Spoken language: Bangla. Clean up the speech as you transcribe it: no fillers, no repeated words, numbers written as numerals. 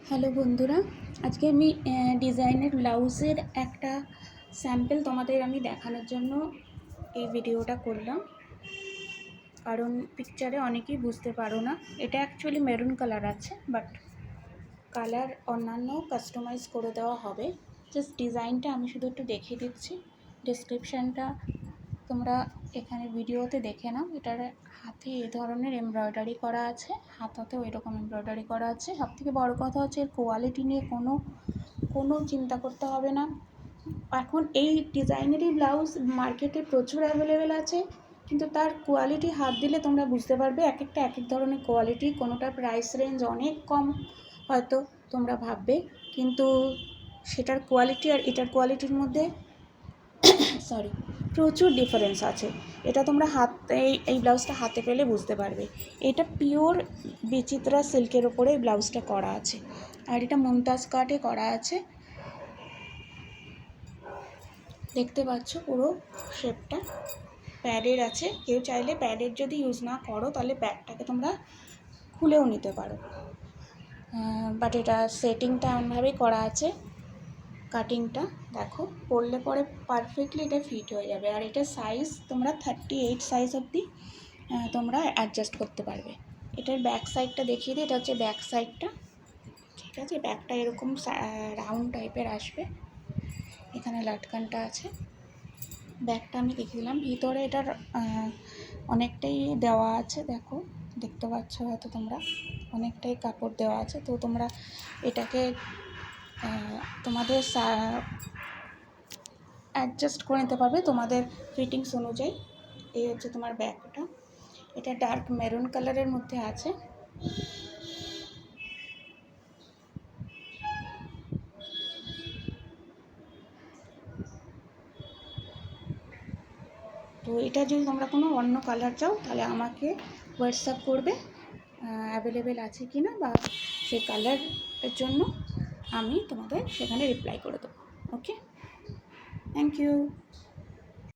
হ্যালো বন্ধুরা, আজকে আমি ডিজাইনের ব্লাউজের একটা স্যাম্পল তোমাদের আমি দেখানোর জন্য এই ভিডিওটা করলাম। কারণ পিকচারে অনেকেই বুঝতে পারো না, এটা অ্যাকচুয়ালি মেরুন কালার আছে, বাট কালার অন্যান্য কাস্টমাইজ করে দেওয়া হবে। জাস্ট ডিজাইনটা আমি শুধু একটু দেখিয়ে দিচ্ছি। ডেসক্রিপশানটা তোমরা এখানে ভিডিওতে দেখে নাও। এটার হাতে এই ধরনের এমব্রয়ডারি করা আছে, হাতাতেও এরকম এমব্রয়ডারি করা আছে। সবথেকে বড় কথা হচ্ছে এর কোয়ালিটি নিয়ে কোনো চিন্তা করতে হবে না। এখন এই ডিজাইনেরই ব্লাউজ মার্কেটে প্রচুর অ্যাভেলেবেল আছে, কিন্তু তার কোয়ালিটি হাত দিলে তোমরা বুঝতে পারবে এক একটা এক এক ধরনের কোয়ালিটি। কোনোটার প্রাইস রেঞ্জ অনেক কম হয়তো তোমরা ভাববে, কিন্তু সেটার কোয়ালিটি আর এটার কোয়ালিটির মধ্যে প্রচুর ডিফারেন্স আছে। এটা তোমরা এই ব্লাউজটা হাতে পেলে বুঝতে পারবে। এটা পিওর বিচিত্রা সিল্কের ওপরে এই ব্লাউজটা করা আছে, আর এটা মুমতাজ কাটে করা আছে। দেখতে পাচ্ছ পুরো শেপটা প্যাডের আছে। কেউ চাইলে প্যাডের যদি ইউজ না করো তাহলে প্যাডটাকে তোমরা খুলেও নিতে পারো, বাট এটা সেটিংটা এমনভাবেই করা আছে। কাটিংটা দেখো, পরলে পরে পারফেক্টলি এটা ফিট হয়ে যাবে। আর এটা সাইজ তোমরা 38 সাইজ অবধি তোমরা অ্যাডজাস্ট করতে পারবে। এটার ব্যাক সাইডটা দেখিয়ে দিই। এটা হচ্ছে ব্যাক সাইডটা, ঠিক আছে। ব্যাকটা এরকম রাউন্ড টাইপের আসবে, এখানে লাটকানটা আছে। ব্যাকটা আমি দেখিয়ে দিলাম। ভিতরে এটার অনেকটাই দেওয়া আছে, দেখো দেখতে পাচ্ছ হয়তো তোমরা, অনেকটাই কাপড় দেওয়া আছে। তো তোমরা এটাকে তোমাদের অ্যাডজাস্ট করে নিতে পারবে তোমাদের ফিটিংস অনুযায়ী। এই হচ্ছে তোমার ব্যাগটা। এটা ডার্ক মেরুন কালারের মধ্যে আছে। তো এটা যদি তোমরা কোনো অন্য কালার চাও তাহলে আমাকে হোয়াটসঅ্যাপ করবে অ্যাভেলেবেল আছে কি না, বা সেই কালারের জন্য আমি তোমাদের সেখানে রিপ্লাই করে দেবো। ওকে, থ্যাংক ইউ।